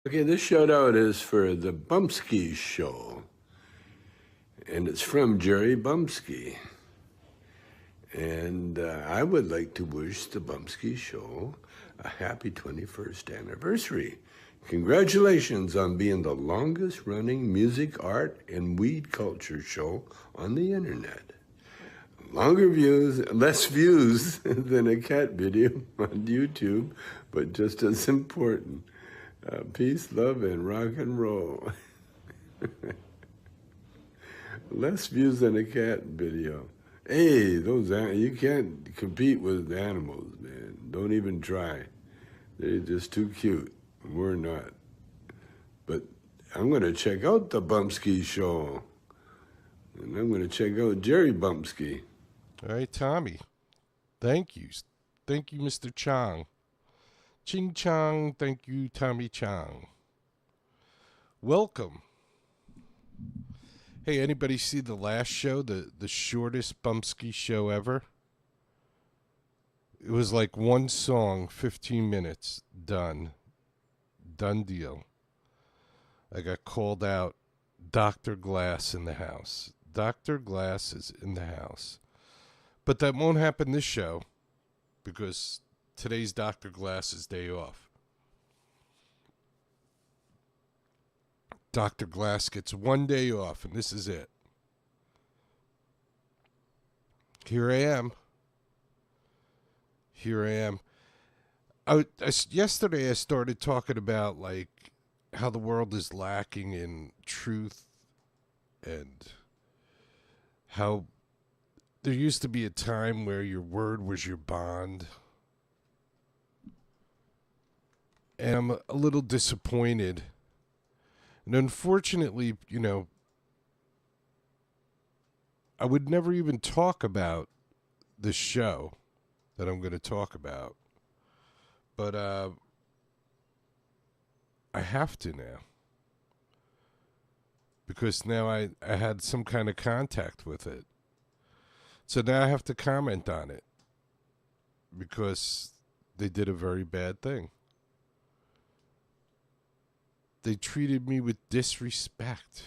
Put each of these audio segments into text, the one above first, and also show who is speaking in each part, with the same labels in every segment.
Speaker 1: Okay, this shout out is for the Bumpskey Show, and it's from Jerry Bumpskey. And I would like to wish the Bumpskey Show a happy 21st anniversary. Congratulations on being the longest running music, art, and weed culture show on the internet. Longer views, less views than a cat video on YouTube, but just as important. Peace, love, and rock and roll. Less views than a cat video. Hey, you can't compete with animals, man. Don't even try. They're just too cute. We're not. But I'm going to check out the Bumpskey Show. And I'm going to check out Jerry Bumpskey.
Speaker 2: All right, Tommy. Thank you. Thank you, Mr. Chong. Ching Chong. Thank you, Tommy Chong. Welcome. Hey, anybody see the last show, the shortest Bumpskey show ever? It was like one song, 15 minutes, done. Done deal. I got called out. Dr. Glass in the house. Dr. Glass is in the house. But that won't happen this show because today's Dr. Glass's day off. Dr. Glass gets one day off, and this is it. Here I am. Yesterday I started talking about like how the world is lacking in truth and how there used to be a time where your word was your bond. And I'm a little disappointed. And unfortunately, I would never even talk about this show that I'm going to talk about. But I have to now. Because now I had some kind of contact with it. So now I have to comment on it. Because they did a very bad thing. They treated me with disrespect.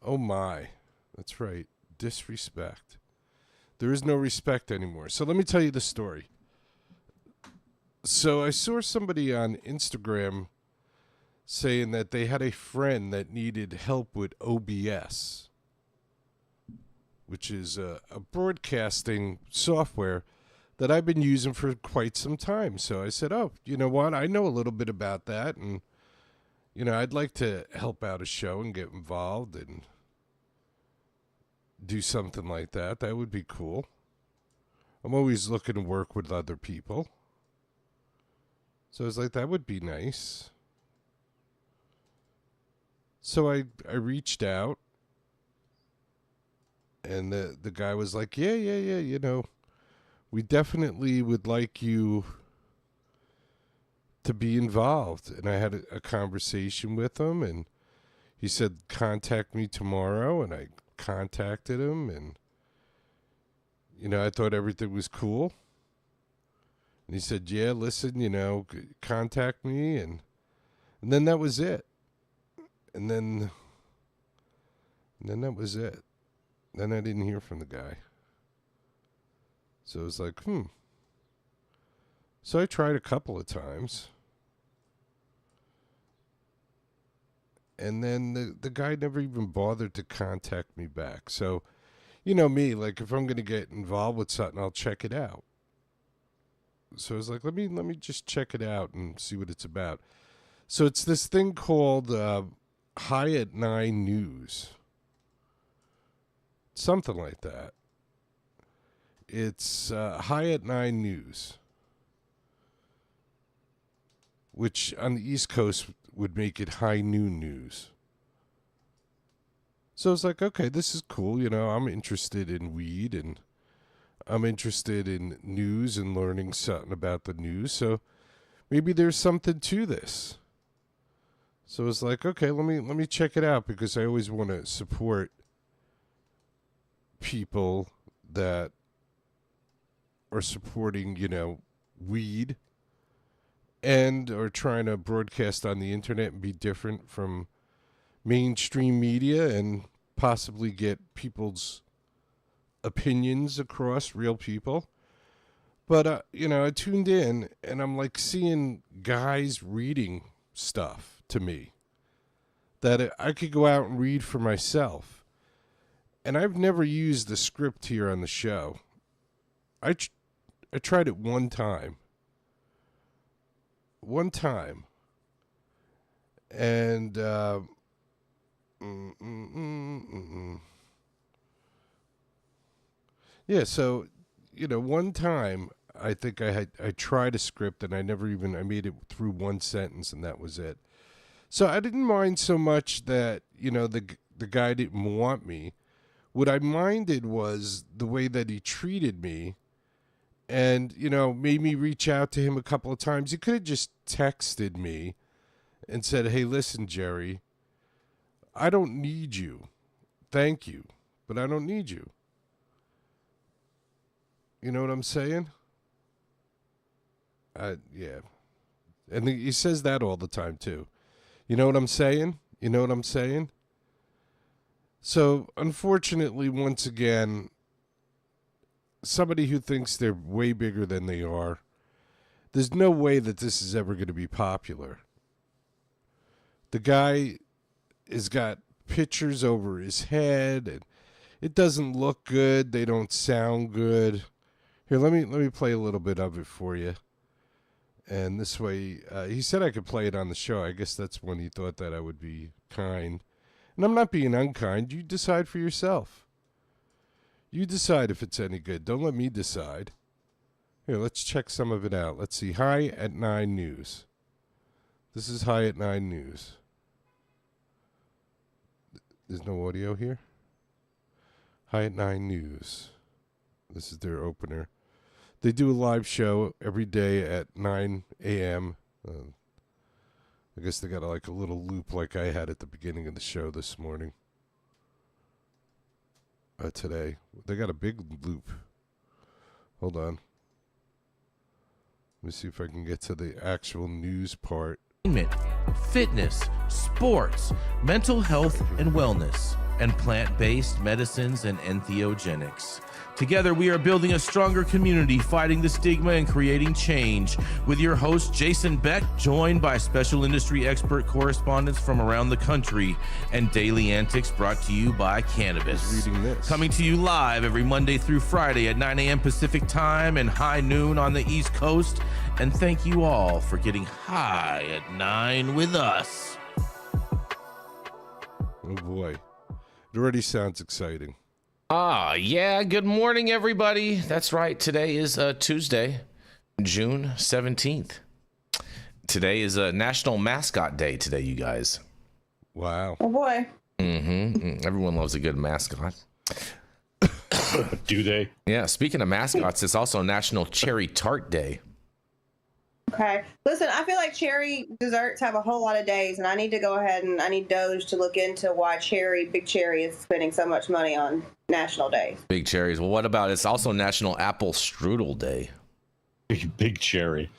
Speaker 2: Oh my. That's right. Disrespect. There is no respect anymore. So let me tell you the story. So I saw somebody on Instagram saying that they had a friend that needed help with OBS, which is a broadcasting software that I've been using for quite some time. So I said, oh, you know what? I know a little bit about that. And, I'd like to help out a show and get involved and do something like that. That would be cool. I'm always looking to work with other people. So I was like, that would be nice. So I reached out. And the guy was like, yeah, we definitely would like you to be involved. And I had a conversation with him, and he said, contact me tomorrow. And I contacted him, and, I thought everything was cool. And he said, yeah, listen, contact me. And then that was it. And then that was it. Then I didn't hear from the guy. So it was like, So I tried a couple of times. And then the guy never even bothered to contact me back. So, me, like if I'm going to get involved with something, I'll check it out. So I was like, let me just check it out and see what it's about. So it's this thing called High at 9 News. Something like that. It's High at 9 News, which on the East Coast would make it High Noon News. So I was like, okay, this is cool. I'm interested in weed and I'm interested in news and learning something about the news. So maybe there's something to this. So I was like, okay, let me check it out because I always want to support people that are supporting, weed end or trying to broadcast on the internet and be different from mainstream media and possibly get people's opinions across, real people. But, I tuned in and I'm like seeing guys reading stuff to me that I could go out and read for myself. And I've never used the script here on the show. I tried it one time. And, yeah, so, one time I think I tried a script and I made it through one sentence and that was it. So I didn't mind so much that, the guy didn't want me. What I minded was the way that he treated me and, made me reach out to him a couple of times. He could have just texted me and said, hey, listen, Jerry, I don't need you. Thank you, but I don't need you. You know what I'm saying? Yeah. And he says that all the time, too. You know what I'm saying? You know what I'm saying? So, unfortunately, once again, somebody who thinks they're way bigger than they are, there's no way that this is ever going to be popular. The guy has got pictures over his head, and it doesn't look good. They don't sound good. Here, let me play a little bit of it for you. And this way, he said I could play it on the show. I guess that's when he thought that I would be kind. And I'm not being unkind. You decide for yourself. You decide if it's any good. Don't let me decide. Here, let's check some of it out. Let's see. High at 9 News. This is High at 9 News. There's no audio here? High at 9 News. This is their opener. They do a live show every day at 9 a.m. I guess they got like a little loop like I had at the beginning of the show this morning. Today. They got a big loop. Hold on. Let me see if I can get to the actual news part.
Speaker 3: Fitness, sports, mental health and wellness, and plant-based medicines and entheogenics. Together, we are building a stronger community, fighting the stigma and creating change. With your host, Jason Beck, joined by special industry expert correspondents from around the country, and daily antics brought to you by Cannabis.
Speaker 2: Reading this.
Speaker 3: Coming to you live every Monday through Friday at 9 a.m. Pacific time and high noon on the East Coast. And thank you all for getting high at 9 with us.
Speaker 2: Oh boy. It already sounds exciting.
Speaker 3: Yeah. Good morning, everybody. That's right. Today is Tuesday, June 17th. Today is National Mascot Day today, you guys.
Speaker 2: Wow.
Speaker 4: Oh, boy.
Speaker 3: Everyone loves a good mascot.
Speaker 5: Do they?
Speaker 3: Yeah. Speaking of mascots, it's also National Cherry Tart Day.
Speaker 4: Okay. Listen, I feel like cherry desserts have a whole lot of days, and I need to go ahead and I need Doge to look into why Big Cherry is spending so much money on national days.
Speaker 3: Big cherries. Well, what about it's also National Apple Strudel Day.
Speaker 5: Big cherry.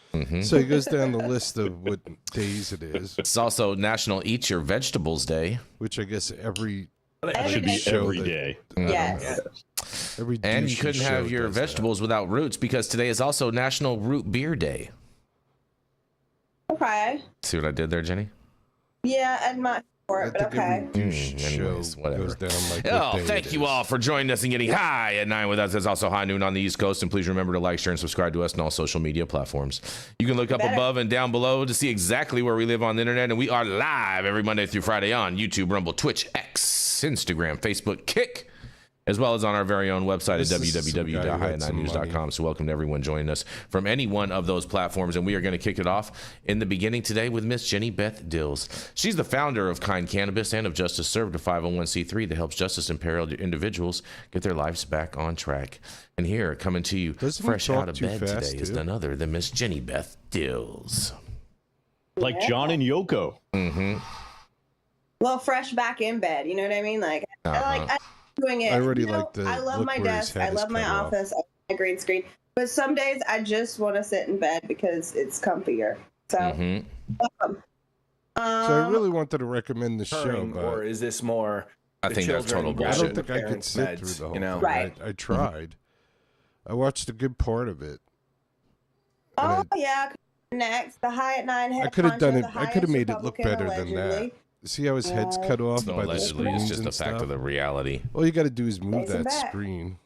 Speaker 2: So he goes down the list of what days it is,
Speaker 3: It's also National Eat Your Vegetables Day.
Speaker 2: which I guess every
Speaker 5: That should be
Speaker 2: show
Speaker 5: every
Speaker 2: that-
Speaker 5: day.
Speaker 4: Yes.
Speaker 2: every
Speaker 3: And you
Speaker 2: douchey
Speaker 3: couldn't
Speaker 2: show
Speaker 3: have your
Speaker 2: does that.
Speaker 3: vegetables without roots because today is also National Root Beer Day.
Speaker 4: Okay.
Speaker 3: See what I did there, Jenny?
Speaker 4: Yeah, I'd not for
Speaker 2: I
Speaker 4: it, but
Speaker 2: think
Speaker 4: okay.
Speaker 2: every douche
Speaker 3: anyways,
Speaker 2: show
Speaker 3: whatever.
Speaker 2: goes down like
Speaker 3: Oh,
Speaker 2: what day
Speaker 3: thank
Speaker 2: it
Speaker 3: you
Speaker 2: is.
Speaker 3: all for joining us and getting high at 9 with us. It's also high noon on the East Coast. And please remember to like, share, and subscribe to us on all social media platforms. You can look up above and down below to see exactly where we live on the internet. And we are live every Monday through Friday on YouTube, Rumble, Twitch, X, Instagram, Facebook, Kick, as well as on our very own website at
Speaker 2: This is some guy who had some
Speaker 3: www.high9news.com. So welcome to everyone joining us from any one of those platforms. And we are going to kick it off in the beginning today with Miss Jenny Beth Dills. She's the founder of Kind Cannabis and of Justice Served, a 501c3 that helps justice imperiled individuals get their lives back on track. And here, coming to you
Speaker 2: Doesn't he
Speaker 3: fresh
Speaker 2: talk
Speaker 3: out of
Speaker 2: too
Speaker 3: bed
Speaker 2: fast,
Speaker 3: today is
Speaker 2: too?
Speaker 3: none other than Miss Jenny Beth Dills.
Speaker 5: Like John and Yoko.
Speaker 4: Well, fresh back in bed. You know what I mean? Like, I'm doing it.
Speaker 2: I already
Speaker 4: You know,
Speaker 2: like the
Speaker 4: I love
Speaker 2: look
Speaker 4: my
Speaker 2: where his
Speaker 4: desk.
Speaker 2: head
Speaker 4: I
Speaker 2: is
Speaker 4: love my
Speaker 2: cut off.
Speaker 4: office. I love my green screen. But some days I just want to sit in bed because it's comfier. So,
Speaker 3: Mhm.
Speaker 2: So I really wanted to recommend the show,
Speaker 6: Purring,
Speaker 2: but
Speaker 6: or is this more?
Speaker 3: I
Speaker 6: the
Speaker 3: think that's
Speaker 6: children
Speaker 3: total
Speaker 2: I
Speaker 6: grabbing
Speaker 3: bullshit.
Speaker 2: don't think I could
Speaker 6: parents'
Speaker 2: sit
Speaker 6: meds,
Speaker 2: through the whole
Speaker 6: you know?
Speaker 2: thing.
Speaker 4: Right.
Speaker 2: I tried. I watched a good part of it.
Speaker 4: oh yeah, next the Hyatt 9 head
Speaker 2: I could have
Speaker 4: honcho,
Speaker 2: done
Speaker 4: the
Speaker 2: it. I could have
Speaker 4: highest
Speaker 2: made it look
Speaker 4: Republican
Speaker 2: better than that.
Speaker 4: allegedly.
Speaker 2: See how his head's cut off
Speaker 3: It's no
Speaker 2: by the
Speaker 3: allegedly. It's
Speaker 2: screens
Speaker 3: just
Speaker 2: and
Speaker 3: a fact
Speaker 2: stuff?
Speaker 3: of the reality.
Speaker 2: All you got to do is move
Speaker 4: Face him
Speaker 2: that
Speaker 4: back.
Speaker 2: screen.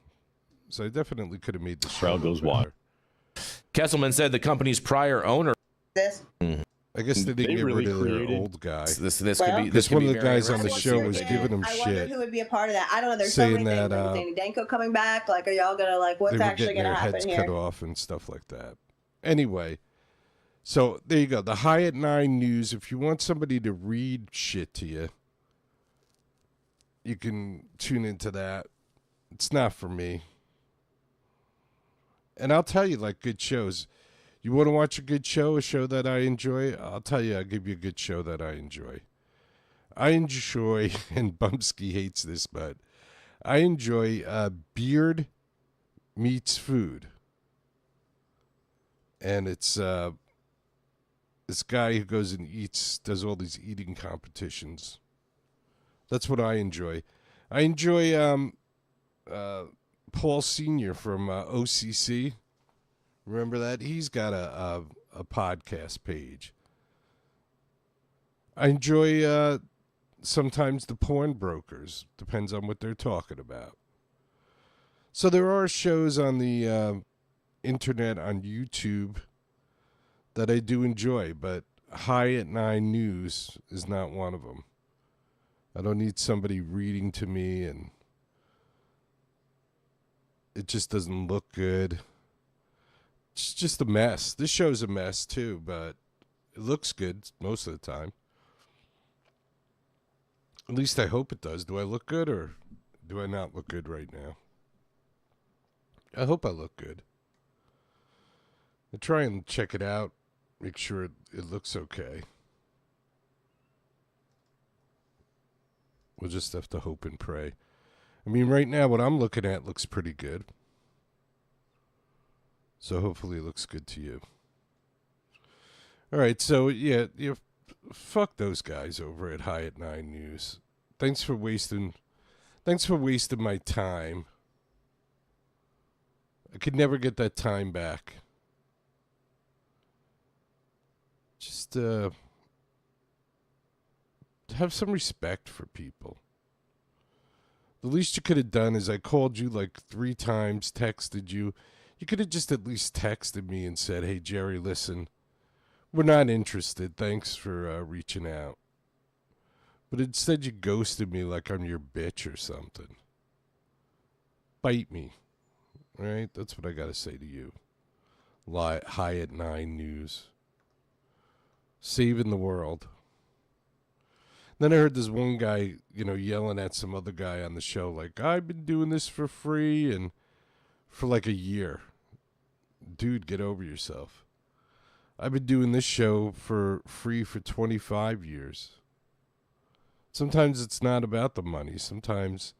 Speaker 2: So I definitely could have made the show
Speaker 5: Crowd
Speaker 2: look
Speaker 5: goes wild.
Speaker 2: better.
Speaker 3: Kesselman said the company's prior owner.
Speaker 4: This.
Speaker 2: I guess they didn't
Speaker 5: They
Speaker 2: get
Speaker 5: really
Speaker 2: rid of their
Speaker 5: created-
Speaker 2: old guy.
Speaker 3: This
Speaker 4: Well,
Speaker 3: could be.
Speaker 2: because
Speaker 3: This could
Speaker 2: one
Speaker 3: be
Speaker 2: of the
Speaker 3: very
Speaker 2: guys on the
Speaker 3: interesting.
Speaker 2: show was
Speaker 4: Again,
Speaker 2: giving him
Speaker 4: I wonder
Speaker 2: shit,
Speaker 4: who would be a part of that. I don't know. There's so
Speaker 2: saying
Speaker 4: many things.
Speaker 2: that,
Speaker 4: Like, is Danny Danko coming back? Like, are y'all gonna like? What's
Speaker 2: they were
Speaker 4: actually
Speaker 2: getting
Speaker 4: gonna
Speaker 2: their
Speaker 4: happen
Speaker 2: heads
Speaker 4: here?
Speaker 2: cut off and stuff like that. Anyway, so there you go. The Hyatt 9 News. If you want somebody to read shit to you, you can tune into that. It's not for me. And I'll tell you, like, good shows. You want to watch a good show, a show that I enjoy? I'll tell you, I'll give you a good show that I enjoy. I enjoy, and Bumpskey hates this, but I enjoy Beard Meets Food. And it's this guy who goes and eats, does all these eating competitions. That's what I enjoy. I enjoy Paul Sr. from OCC. Remember that? He's got a podcast page. I enjoy sometimes the porn brokers. Depends on what they're talking about. So there are shows on the internet, on YouTube, that I do enjoy, but Hyatt 9 News is not one of them. I don't need somebody reading to me, and it just doesn't look good. It's just a mess. This show's a mess too, but it looks good most of the time. At least I hope it does. Do I look good, or do I not look good right now? I hope I look good. I try and check it out, make sure it looks okay. We'll just have to hope and pray. I mean, right now, what I'm looking at looks pretty good. So hopefully it looks good to you. All right, so yeah, fuck those guys over at Hyatt 9 News. Thanks for wasting my time. I could never get that time back. Just have some respect for people. The least you could have done is I called you like 3 times, texted you. You could have just at least texted me and said, hey, Jerry, listen, we're not interested. Thanks for reaching out. But instead you ghosted me like I'm your bitch or something. Bite me. All right? That's what I got to say to you. Hyatt 9 News. Saving the world. Then I heard this one guy, yelling at some other guy on the show, like, I've been doing this for free and for like a year. Dude, get over yourself. I've been doing this show for free for 25 years. Sometimes it's not about the money. Sometimes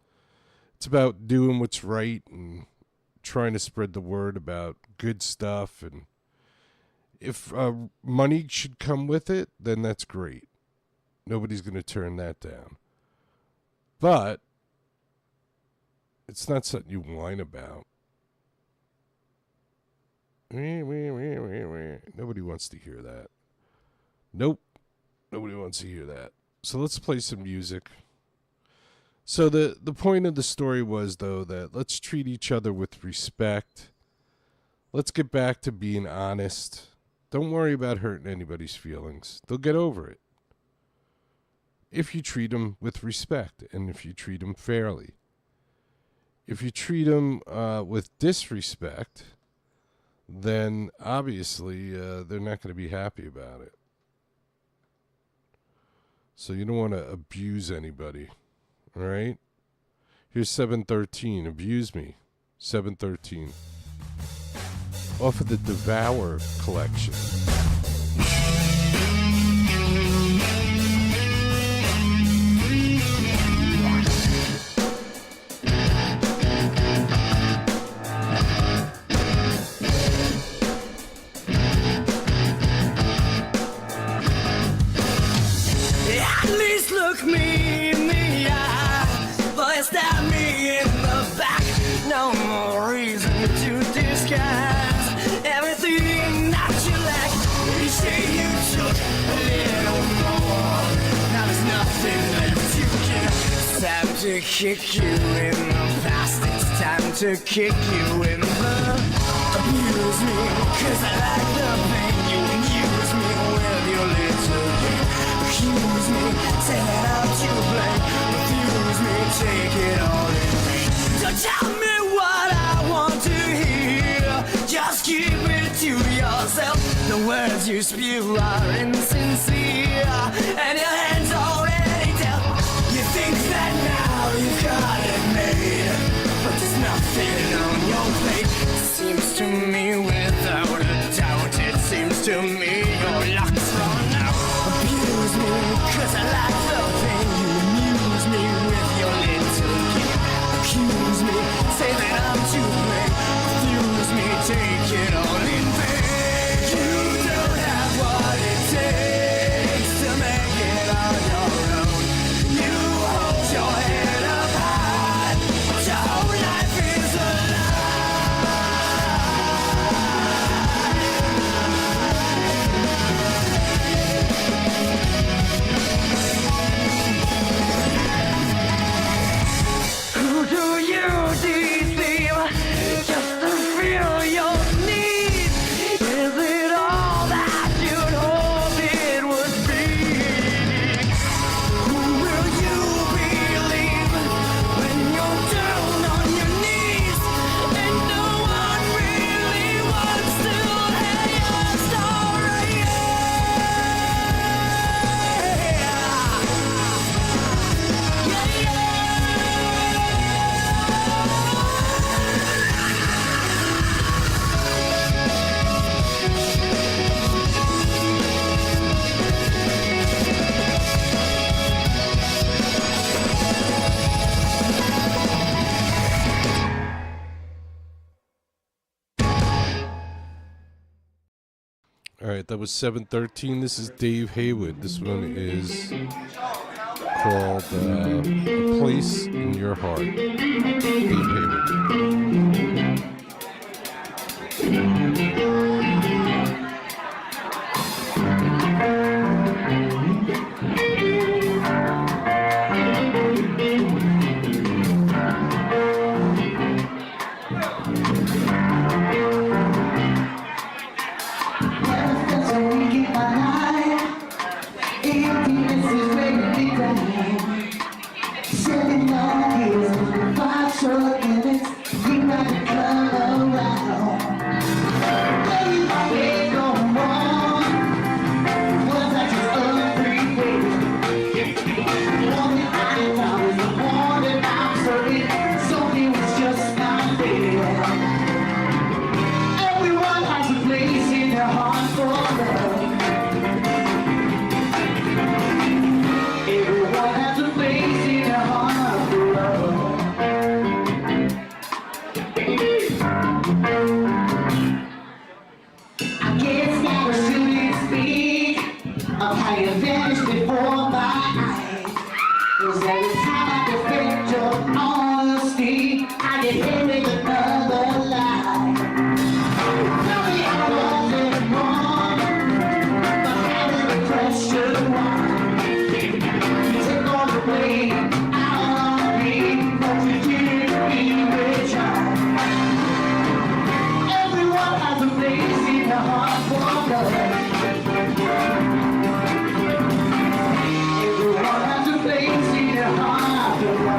Speaker 2: it's about doing what's right and trying to spread the word about good stuff. And if money should come with it, then that's great. Nobody's going to turn that down. But it's not something you whine about. Nobody wants to hear that. Nope. Nobody wants to hear that. So let's play some music. So the point of the story was, though, that let's treat each other with respect. Let's get back to being honest. Don't worry about hurting anybody's feelings. They'll get over it. If you treat them with respect and if you treat them fairly. If you treat them with disrespect, then obviously they're not going to be happy about it. So you don't want to abuse anybody, all right? Here's 713, Abuse Me, 713. Off of the Devour collection.
Speaker 6: At least look me in the eye. Boy, stab me in the back. No more reason to disguise everything that you lack. You say you took a little more. Now there's nothing left to give. It's time to kick you in the past. It's time to kick you in the. Abuse me, cause I like the pain. You use me with your little game. Accuse me, say that I'm to blame. Refuse me, take it all in vain. Don't tell me what I want to hear. Just keep it to yourself. The words you spew are insincere, and your hands already dealt. You think that now you've got it made, but there's nothing on your plate. Seems to me without a doubt, it seems to me your luck's run out. Abuse me, cause I like the pain. You amuse me with your little game. Accuse me, say that I'm to blame. Refuse me, take it all in vain. You don't have what it takes to make it on your own. You hold your head up high, but your whole life is a lie. Who do you deceive just to feel your need? Is it all that you'd hope it would be? Who will you believe when you're down on your knees and no one really wants to hear your story?
Speaker 2: All right, that was 713. This is Dave Haywood. This one is called A Place in Your Heart. Dave Haywood.
Speaker 7: Everyone has a place in their heart for love. Everyone has a place in their heart for love. I guess that I shouldn't speak of how you vanished before my eyes. 'Cause every time I defend your honesty, I get hit with another lie. Tell me I wasn't wrong, but having the pressure on. You take all the blame out on me, but you didn't even try. Everyone has a place in their heart for love. Everyone has a place in their heart for love.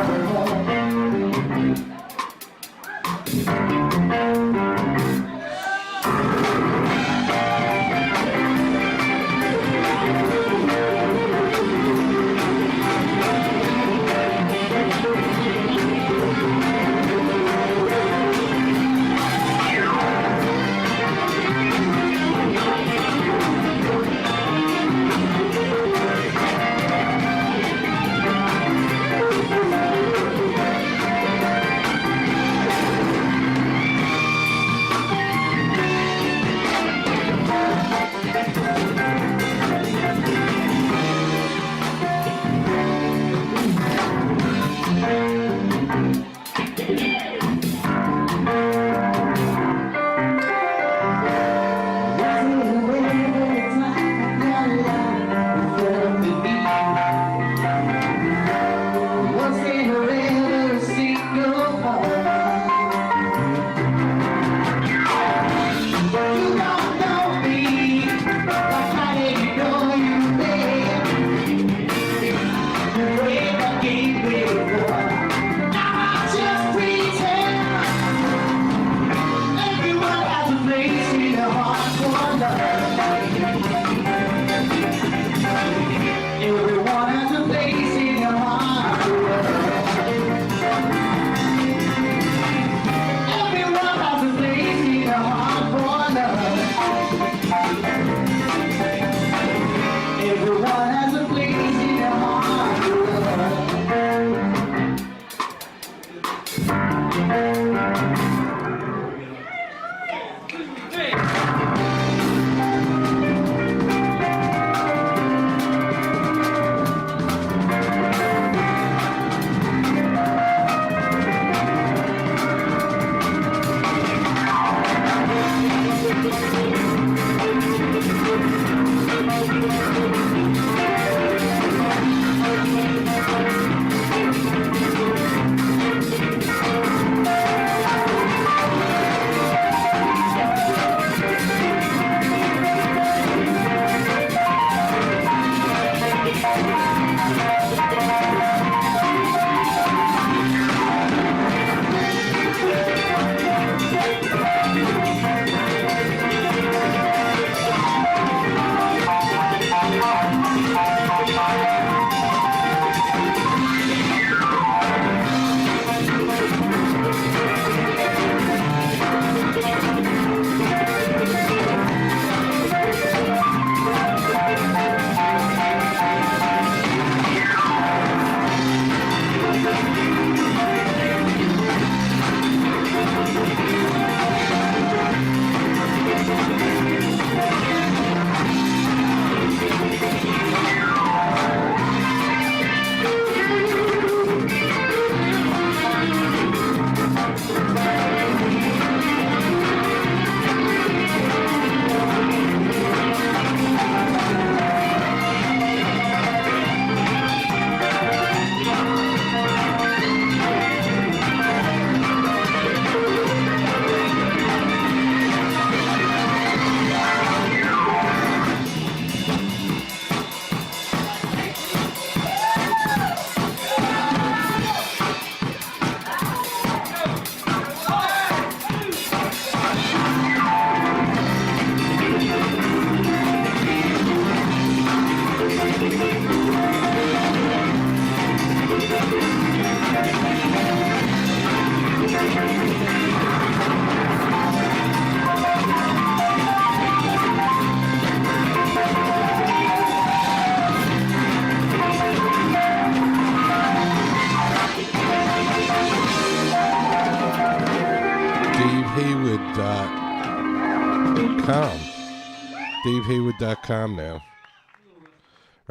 Speaker 2: DaveHaywood.com now. All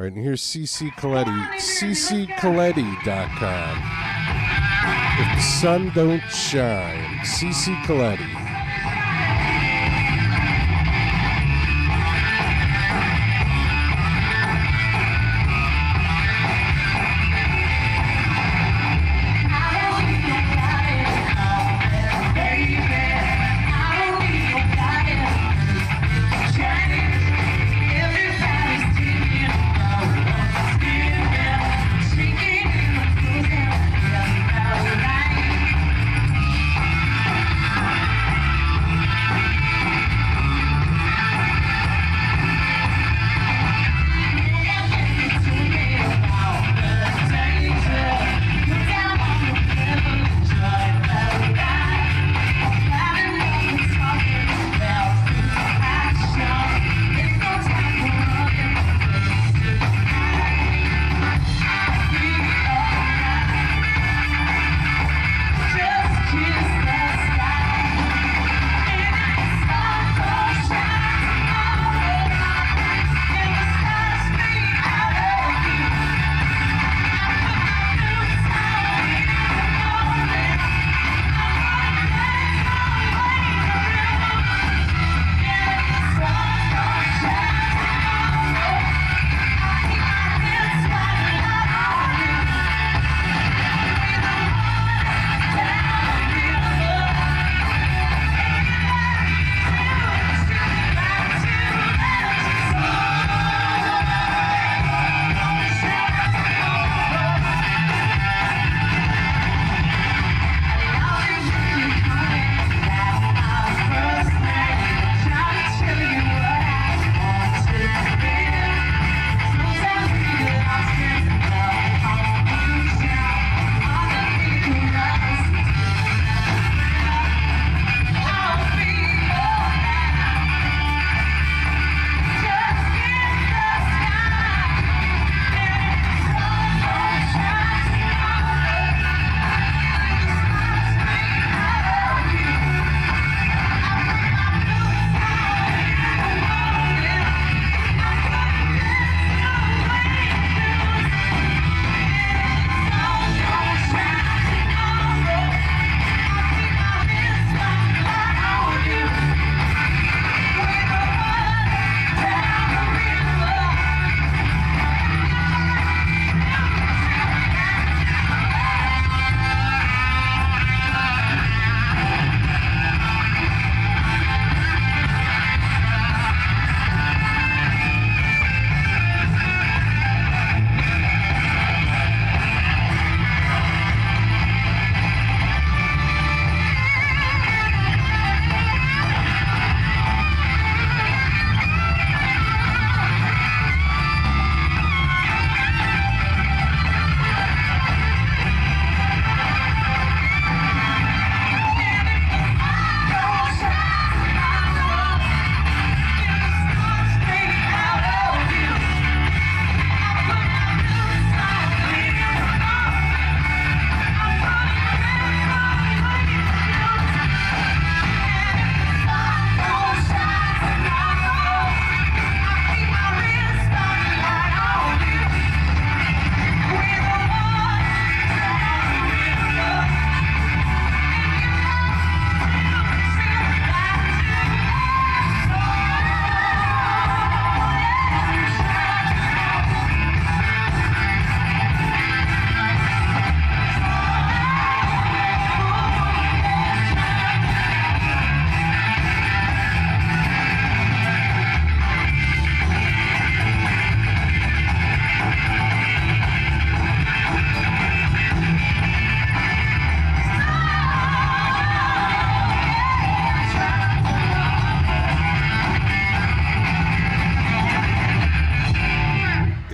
Speaker 2: right, and here's CC Coletti. CCColetti.com. If the sun don't shine, CC Coletti.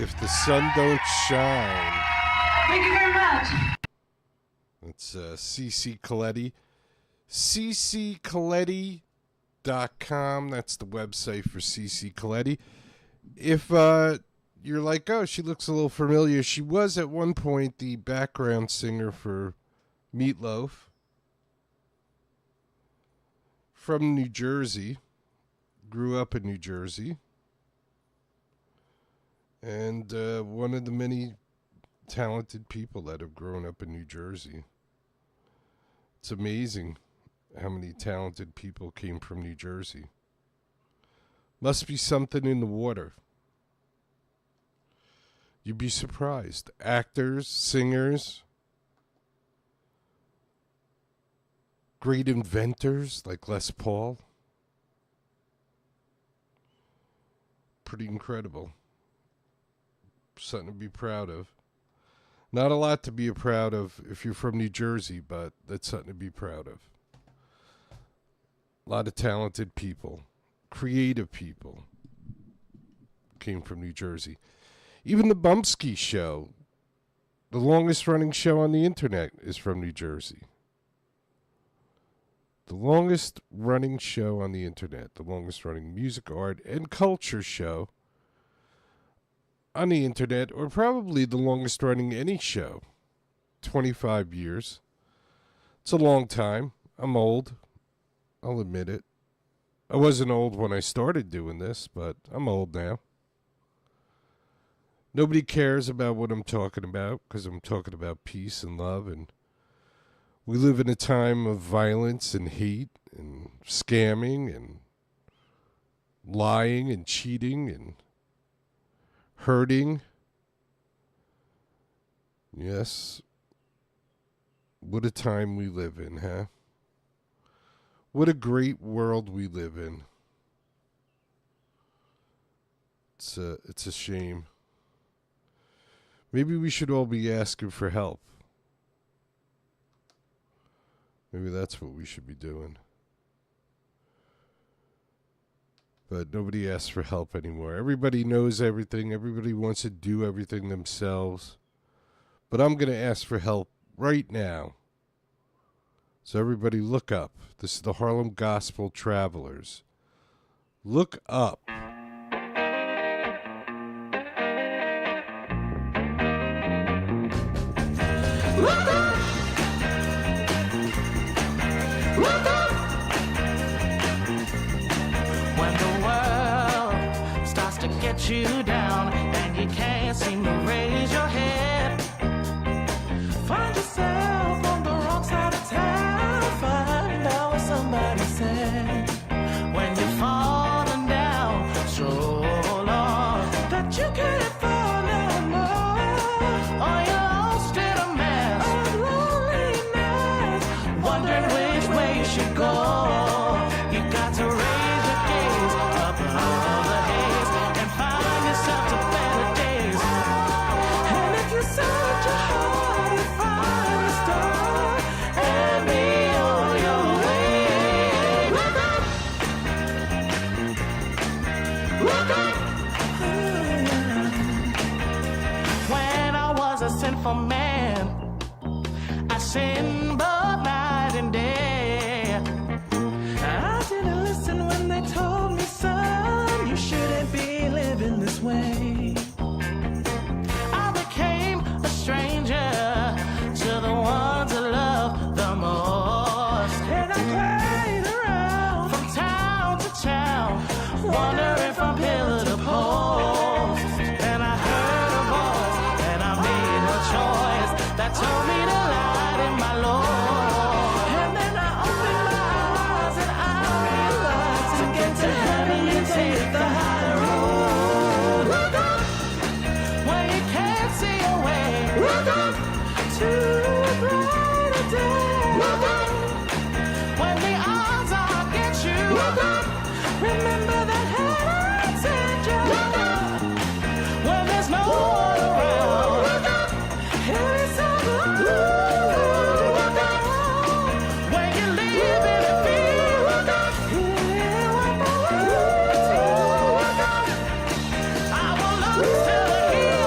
Speaker 2: If the Sun Don't Shine.
Speaker 7: Thank you very much.
Speaker 2: It's CC Coletti. cccoletti.com. That's the website for CC Coletti. If you're like, oh, she looks a little familiar, she was at one point the background singer for Meatloaf from New Jersey. Grew up in New Jersey. And one of the many talented people that have grown up in New Jersey. It's amazing how many talented people came from New Jersey. Must be something in the water. You'd be surprised. Actors, singers, great inventors like Les Paul. Pretty incredible. Something to be proud of. Not a lot to be proud of if you're from New Jersey, but that's something to be proud of. A lot of talented people, creative people came from New Jersey. Even the Bumpskey Show, the longest running show on the internet, is from New Jersey. The longest running show on the internet, the longest running music, art, and culture show on the internet, or probably the longest running any show. 25 years. It's a long time. I'm old. I'll admit it. I wasn't old when I started doing this, but I'm old now. Nobody cares about what I'm talking about because I'm talking about peace and love, and we live in a time of violence and hate and scamming and lying and cheating and hurting. Yes. What a time we live in, huh? What a great world we live in. It's a shame. Maybe we should all be asking for help. Maybe that's what we should be doing. But nobody asks for help anymore. Everybody knows everything. Everybody wants to do everything themselves. But I'm going to ask for help right now. So everybody look up. This is the Harlem Gospel Travelers. Look up.
Speaker 6: Look up! Look up! When the world starts to get you down and you can't seem to raise your head, find yourself on the wrong side of town. Find out what somebody said. When you're falling down so long that you can't fall no more, or you're lost in a mess of loneliness, wondering which way you should go. You got to raise your gaze up above the haze and find yourself to better days. And if you search your heart and find a star and be on your way, look up, look up. When I was a sinful man, I sinned both night and day. I didn't listen when they told me, son, you shouldn't be living this way. I became a stranger to the ones I love the most. And I played around from town to town, wondering from pillar to post. And I heard a voice and I made a choice that told me to lie in my Lord. And then I opened my eyes and I realized to get to heaven you take the high road. Look up when you can't see your way. Look up to a brighter day. Look up when the odds are against you. Look up, remember that heaven sent you. Look up when there's no one around. Look up, here is some love. Look up when you live in a fear. Look up, hear what the world tells you. Look up, I will look till the hills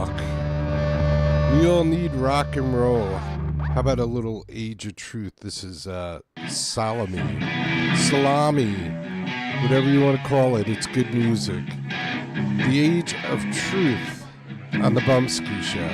Speaker 2: talk. We all need rock and roll. How about a little Age of Truth? This is Salami, whatever you want to call it. It's good music. The Age of Truth on the Bumpskey Show.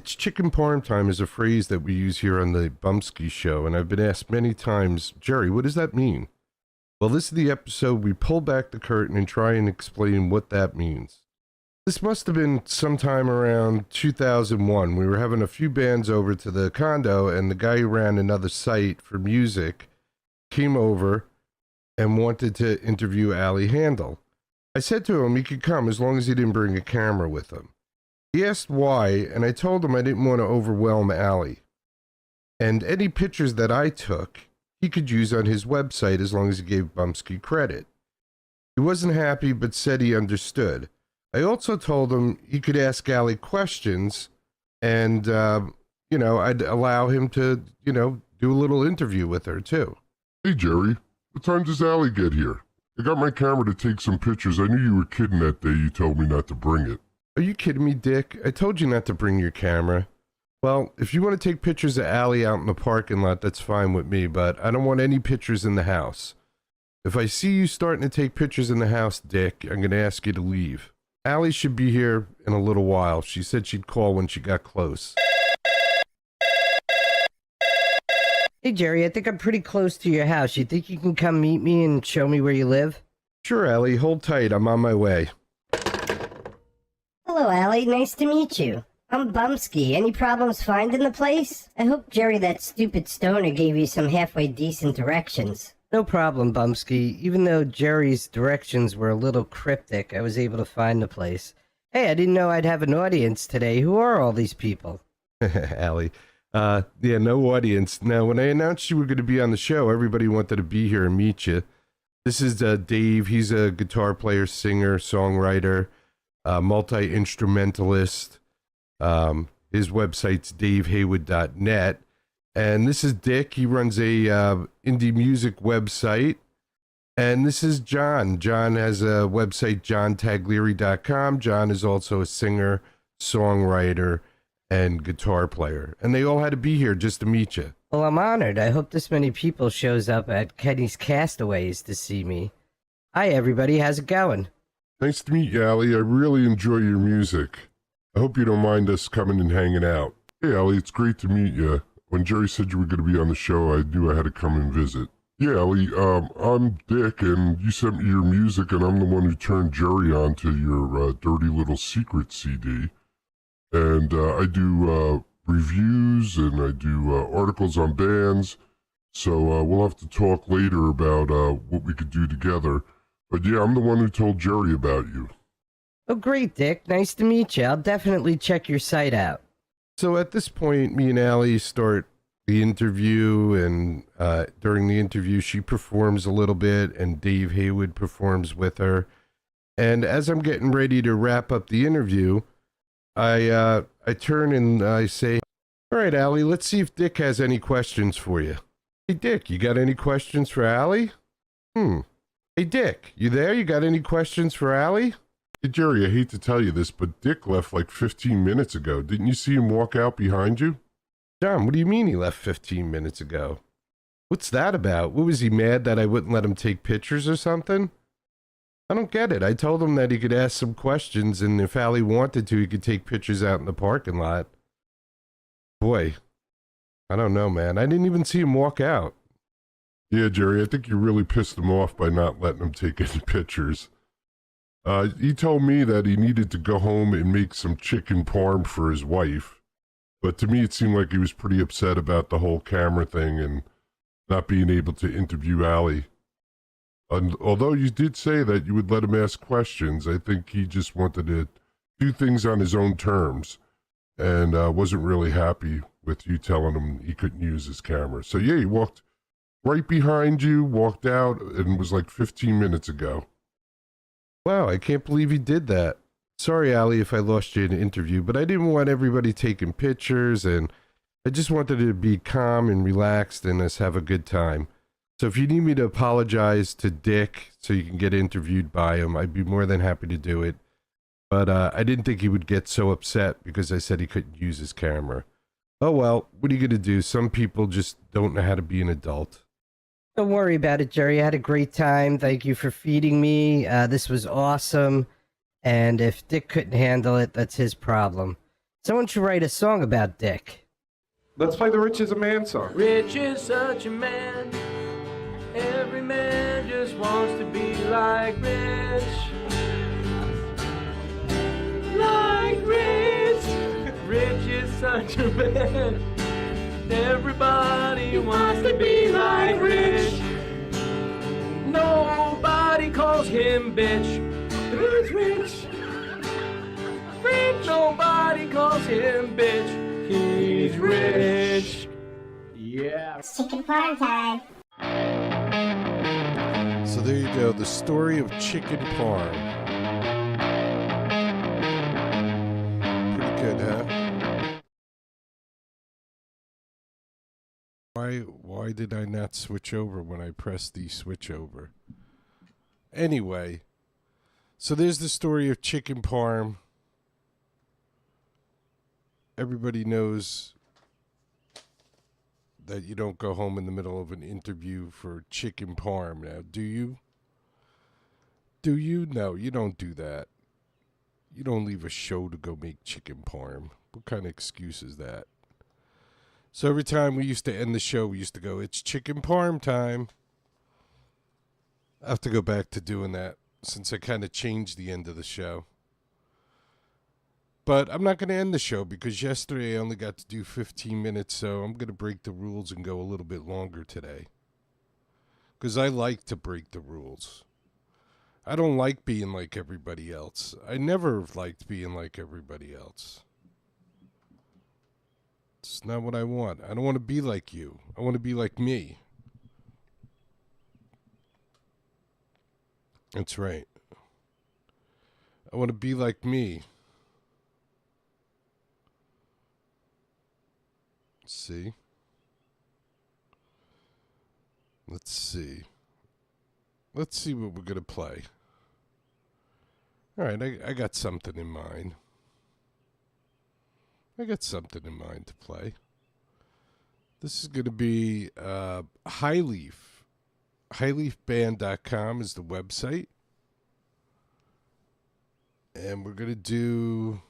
Speaker 2: It's chicken parm time is a phrase that we use here on the Bumpskey Show, and I've been asked many times, Jerry, what does that mean? Well, this is the episode we pull back the curtain and try and explain what that means. This must have been sometime around 2001. We were having a few bands over to the condo, and the guy who ran another site for music came over and wanted to interview Ali Handel. I said to him he could come as long as he didn't bring a camera with him. He asked why, and I told him I didn't want to overwhelm Ali. And any pictures that I took, he could use on his website as long as he gave Bumpskey credit. He wasn't happy, but said he understood. I also told him he could ask Ali questions, and, I'd allow him to, do a little interview with her, too.
Speaker 8: Hey, Jerry, what time does Ali get here? I got my camera to take some pictures. I knew you were kidding that day you told me not to bring it.
Speaker 2: Are you kidding me, Dick? I told you not to bring your camera. Well, if you want to take pictures of Ali out in the parking lot, that's fine with me, but I don't want any pictures in the house. If I see you starting to take pictures in the house, Dick, I'm going to ask you to leave. Ali should be here in a little while. She said she'd call when she got close.
Speaker 9: Hey, Jerry, I think I'm pretty close to your house. You think you can come meet me and show me where you live?
Speaker 2: Sure, Ali. Hold tight. I'm on my way.
Speaker 10: Hello, Allie. Nice to meet you. I'm Bumpskey. Any problems finding the place? I hope Jerry, that stupid stoner, gave you some halfway decent directions.
Speaker 9: No problem, Bumpskey. Even though Jerry's directions were a little cryptic, I was able to find the place. Hey, I didn't know I'd have an audience today. Who are all these people?
Speaker 2: Ali. No audience. Now, when I announced you were going to be on the show, everybody wanted to be here and meet you. This is Dave. He's a guitar player, singer, songwriter, multi-instrumentalist. His website's davehaywood.net. And this is Dick. He runs a indie music website. And this is John. John has a website, johntaglieri.com. John is also a singer, songwriter, and guitar player. And they all had to be here just to meet you.
Speaker 9: Well, I'm honored. I hope this many people shows up at Kenny's Castaways to see me. Hi, everybody. How's it going?
Speaker 8: Nice to meet you, Ali. I really enjoy your music. I hope you don't mind us coming and hanging out. Hey, Ali, it's great to meet you. When Jerry said you were going to be on the show, I knew I had to come and visit. Yeah, Ali, I'm Dick, and you sent me your music, and I'm the one who turned Jerry on to your Dirty Little Secret CD. And I do reviews, and I do articles on bands, so we'll have to talk later about what we could do together. But yeah, I'm the one who told Jerry about you.
Speaker 9: Oh, great, Dick. Nice to meet you. I'll definitely check your site out.
Speaker 2: So at this point, me and Ali start the interview, and during the interview, she performs a little bit, and Dave Haywood performs with her. And as I'm getting ready to wrap up the interview, I turn and I say, all right, Ali, let's see if Dick has any questions for you. Hey, Dick, you got any questions for Ali? Hey, Dick, you there? You got any questions for Ali?
Speaker 8: Hey, Jerry, I hate to tell you this, but Dick left like 15 minutes ago. Didn't you see him walk out behind you?
Speaker 2: John, what do you mean he left 15 minutes ago? What's that about? What, was he mad that I wouldn't let him take pictures or something? I don't get it. I told him that he could ask some questions, and if Ali wanted to, he could take pictures out in the parking lot. Boy, I don't know, man. I didn't even see him walk out.
Speaker 8: Yeah, Jerry, I think you really pissed him off by not letting him take any pictures. He told me that he needed to go home and make some chicken parm for his wife. But to me, it seemed like he was pretty upset about the whole camera thing and not being able to interview Ali. And although you did say that you would let him ask questions, I think he just wanted to do things on his own terms and wasn't really happy with you telling him he couldn't use his camera. So yeah, he walked right behind you, walked out, and it was like 15 minutes ago.
Speaker 2: Wow, I can't believe he did that. Sorry, Ali, if I lost you in an interview, but I didn't want everybody taking pictures, and I just wanted to be calm and relaxed and us have a good time. So if you need me to apologize to Dick so you can get interviewed by him, I'd be more than happy to do it. But I didn't think he would get so upset because I said he couldn't use his camera. Oh well, what are you going to do? Some people just don't know how to be an adult.
Speaker 9: Don't worry about it, Jerry. I had a great time. Thank you for feeding me. This was awesome. And if Dick couldn't handle it, that's his problem. Someone should write a song about Dick.
Speaker 2: Let's play the Rich is a Man song.
Speaker 6: Rich is such a man. Every man just wants to be like Rich. Like Rich. Rich is such a man. Everybody wants to be like Rich. Nobody calls him bitch. He's rich. Rich. Nobody calls him bitch. He's rich. Yeah.
Speaker 10: It's chicken farm time.
Speaker 2: So there you go, the story of chicken parm. Pretty good, huh? Why did I not switch over when I pressed the switch over? Anyway, so there's the story of chicken parm. Everybody knows that you don't go home in the middle of an interview for chicken parm. Now, do you? Do you? No, you don't do that. You don't leave a show to go make chicken parm. What kind of excuse is that? So every time we used to end the show, we used to go, it's chicken parm time. I have to go back to doing that since I kind of changed the end of the show. But I'm not going to end the show because yesterday I only got to do 15 minutes, so I'm going to break the rules and go a little bit longer today. Because I like to break the rules. I don't like being like everybody else. I never liked being like everybody else. It's not what I want. I don't want to be like you. I want to be like me. That's right. I want to be like me. See? Let's see. Let's see what we're going to play. All right, I got something in mind. I got something in mind to play. This is going to be Highleaf. Highleafband.com is the website. And we're going to do...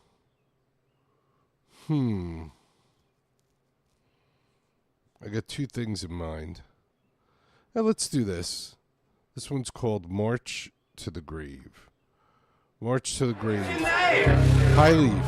Speaker 2: I got two things in mind. Now let's do this. This one's called March to the Grave. March to the Grave. Highleaf.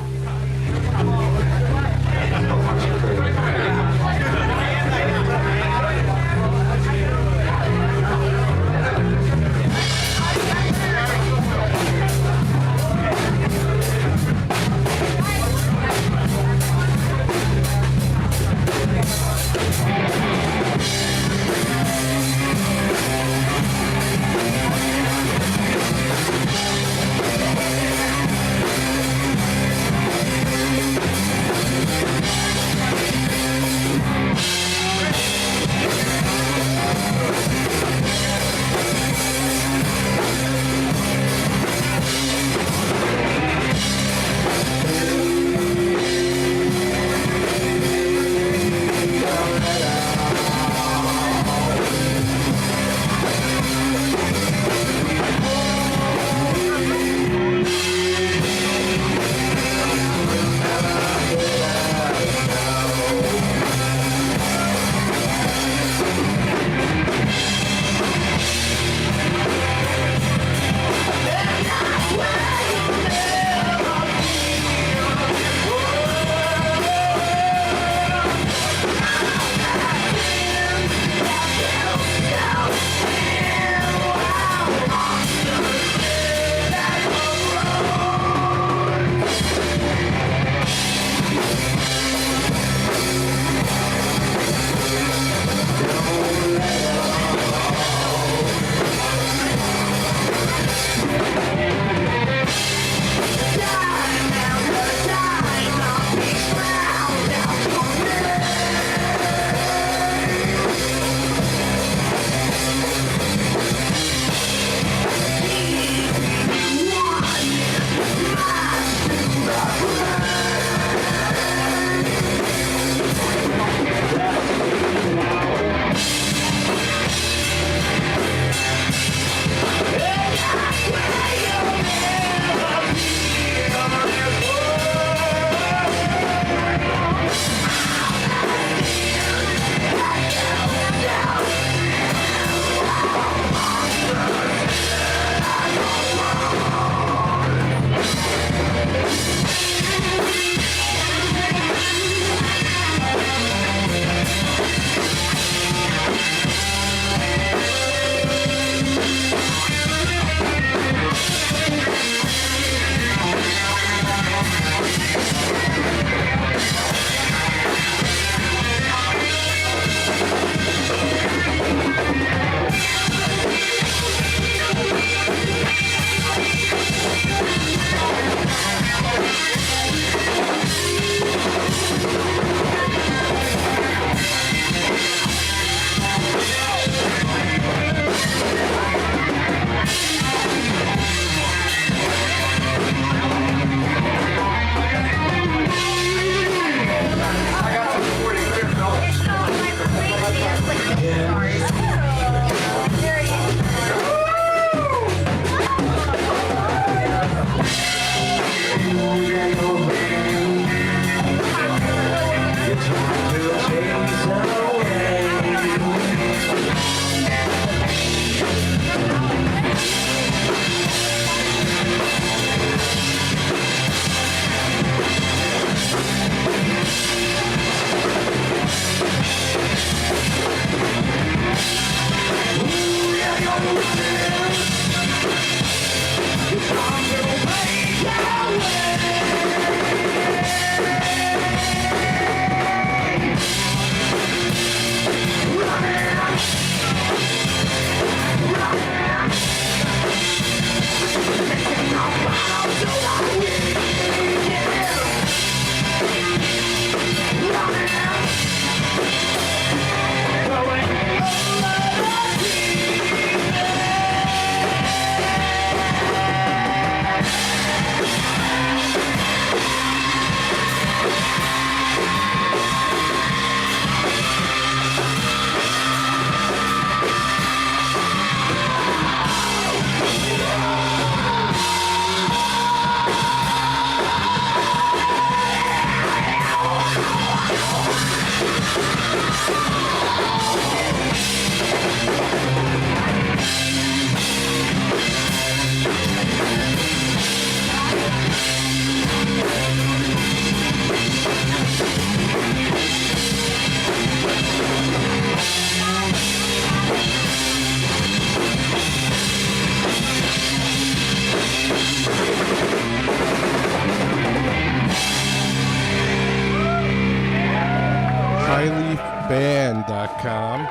Speaker 2: highleafband.com.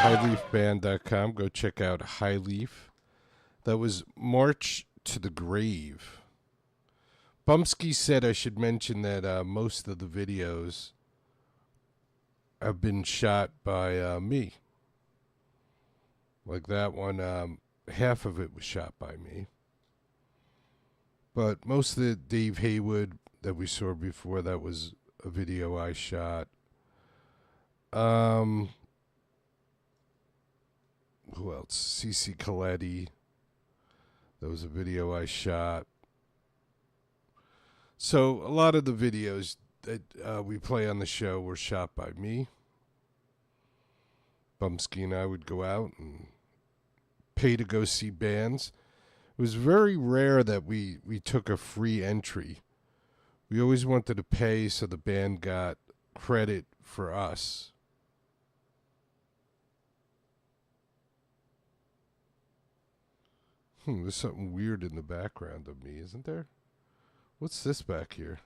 Speaker 2: Highleafband.com. Go check out High Leaf. That was March to the Grave. Bumpskey said I should mention that most of the videos have been shot by me. Like that one, half of it was shot by me. But most of the Dave Haywood that we saw before, that was a video I shot. Who else? CC Coletti. That was a video I shot. So a lot of the videos that we play on the show were shot by me. Bumpskey and I would go out and pay to go see bands. It was very rare that we took a free entry. We always wanted to pay so the band got credit for us. There's something weird in the background of me, isn't there? What's this back here?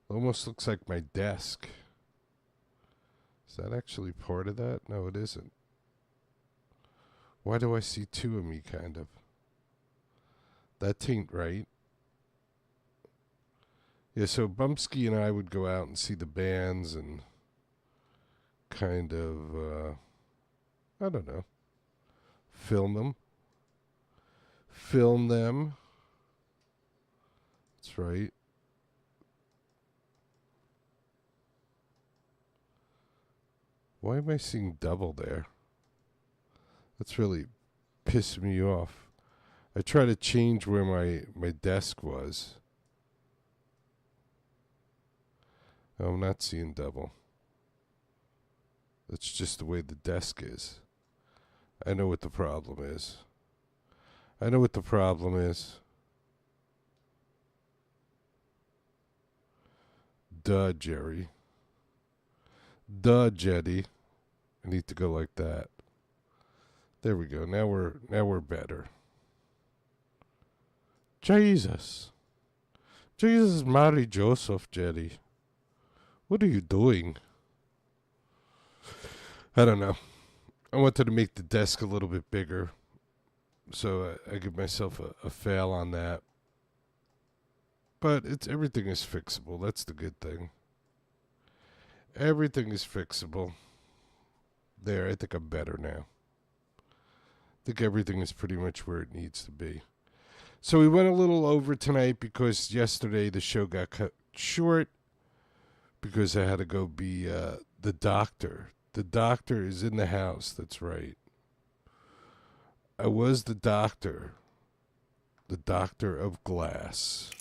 Speaker 2: It almost looks like my desk. Is that actually part of that? No, it isn't. Why do I see two of me, kind of? That ain't right. Yeah, so Bumpskey and I would go out and see the bands and kind of, I don't know, film them. Film them. That's right. Why am I seeing double there? That's really pissing me off. I try to change where my desk was. Oh, I'm not seeing double. That's just the way the desk is. I know what the problem is. I know what the problem is. Duh, Jerry. Duh, Jetty. I need to go like that. There we go. Now we're better. Jesus. Jesus, Mary Joseph, Jetty. What are you doing? I don't know. I wanted to make the desk a little bit bigger. So I give myself a fail on that. But everything is fixable. That's the good thing. Everything is fixable. There, I think I'm better now. I think everything is pretty much where it needs to be. So we went a little over tonight because yesterday the show got cut short because I had to go be the doctor. The doctor is in the house, that's right. I was the doctor of glass.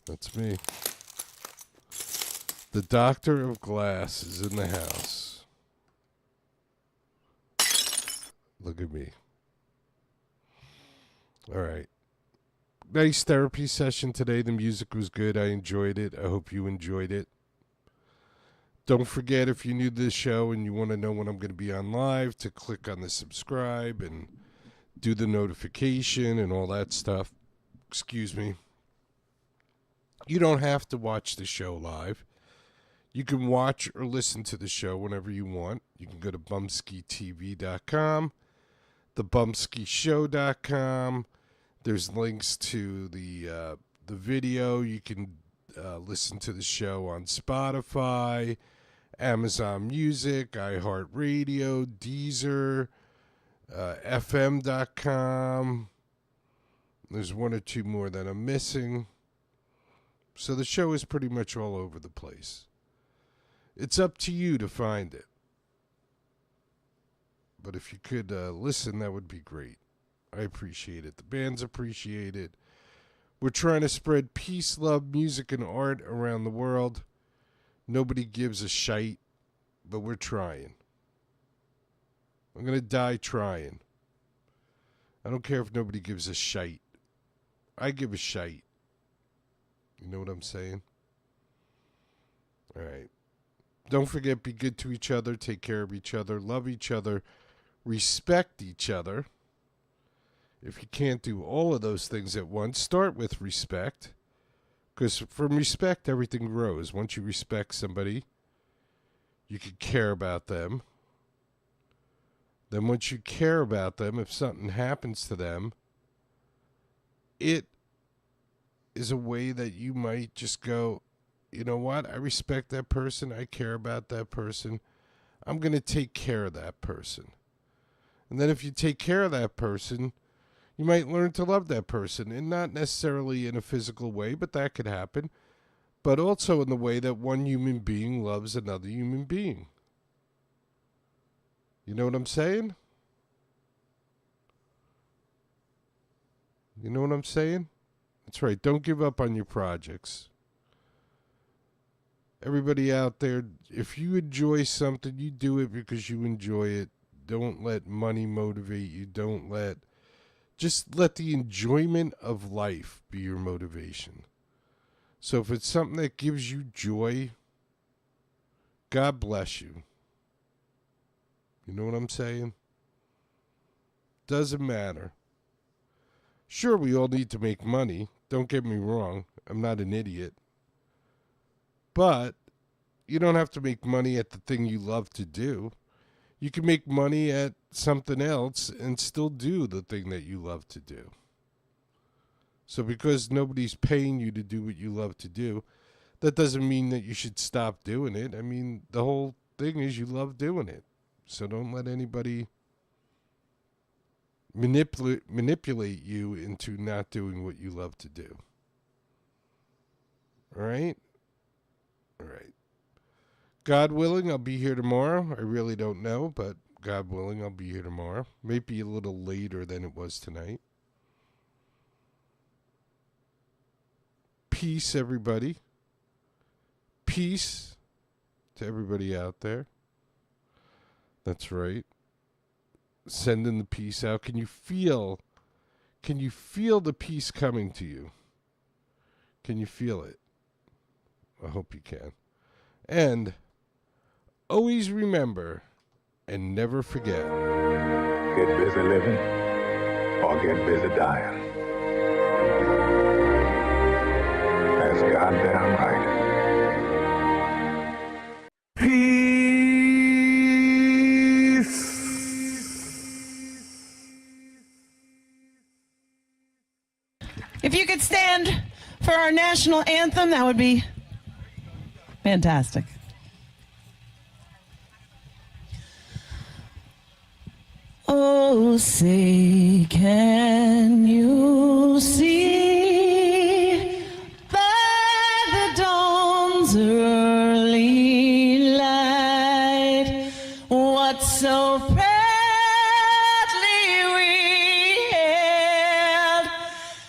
Speaker 2: That's me. The doctor of glass is in the house. Look at me. All right. Nice therapy session today. The music was good. I enjoyed it. I hope you enjoyed it. Don't forget, if you're new to the show and you want to know when I'm going to be on live, to click on the subscribe and do the notification and all that stuff. Excuse me. You don't have to watch the show live. You can watch or listen to the show whenever you want. You can go to bumpskeytv.com, thebumpskeyshow.com. There's links to the video. You can listen to the show on Spotify, Amazon Music, iHeartRadio, Deezer, FM.com. There's one or two more that I'm missing. So the show is pretty much all over the place. It's up to you to find it. But if you could listen, that would be great. I appreciate it. The bands appreciate it. We're trying to spread peace, love, music, and art around the world. Nobody gives a shite, but we're trying. I'm going to die trying. I don't care if nobody gives a shite. I give a shite. You know what I'm saying? All right. Don't forget, be good to each other, take care of each other, love each other, respect each other. If you can't do all of those things at once, start with respect. Because from respect, everything grows. Once you respect somebody, you can care about them. Then once you care about them, if something happens to them, it is a way that you might just go, you know what? I respect that person. I care about that person. I'm going to take care of that person. And then if you take care of that person, you might learn to love that person. And not necessarily in a physical way, but that could happen. But also in the way that one human being loves another human being. You know what I'm saying? You know what I'm saying? That's right. Don't give up on your projects. Everybody out there, if you enjoy something, you do it because you enjoy it. Don't let money motivate you. Just let the enjoyment of life be your motivation. So if it's something that gives you joy, God bless you. You know what I'm saying? Doesn't matter. Sure, we all need to make money. Don't get me wrong. I'm not an idiot. But you don't have to make money at the thing you love to do. You can make money at something else and still do the thing that you love to do. So because nobody's paying you to do what you love to do, that doesn't mean that you should stop doing it. I mean, the whole thing is you love doing it. So don't let anybody manipulate you into not doing what you love to do. All right? All right. God willing, I'll be here tomorrow. I really don't know, but God willing, I'll be here tomorrow. Maybe a little later than it was tonight. Peace, everybody. Peace to everybody out there. That's right. Sending the peace out. Can you feel the peace coming to you? Can you feel it? I hope you can. And always remember and never forget.
Speaker 11: Get busy living or get busy dying. That's goddamn right.
Speaker 12: If you could stand for our national anthem, that would be fantastic. Oh, say, can you see by the dawn's early light what so proudly we hailed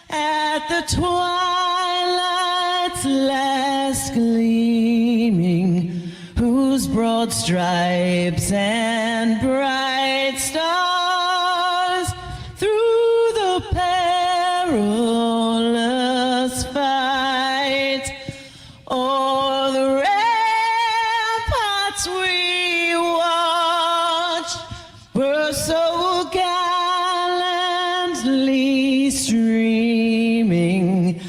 Speaker 12: at the twilight's last gleaming, whose broad stripes and bright stars through the perilous fight o'er the ramparts we watched were so gallantly streaming.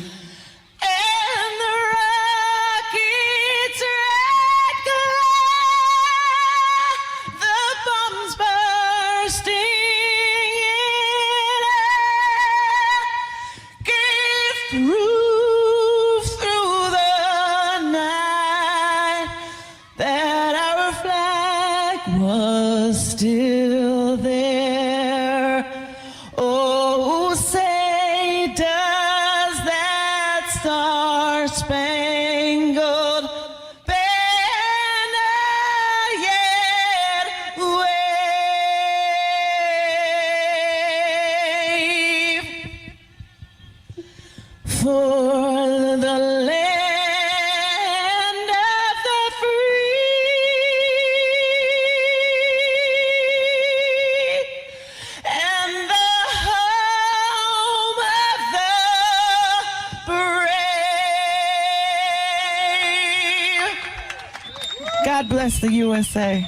Speaker 12: And the rocket's red glare, the bombs bursting in air, gave proof through the night that our flag was still there. Oh, say, does that star-spangled banner yet wave for the land of the free and the home of the brave? God bless the USA.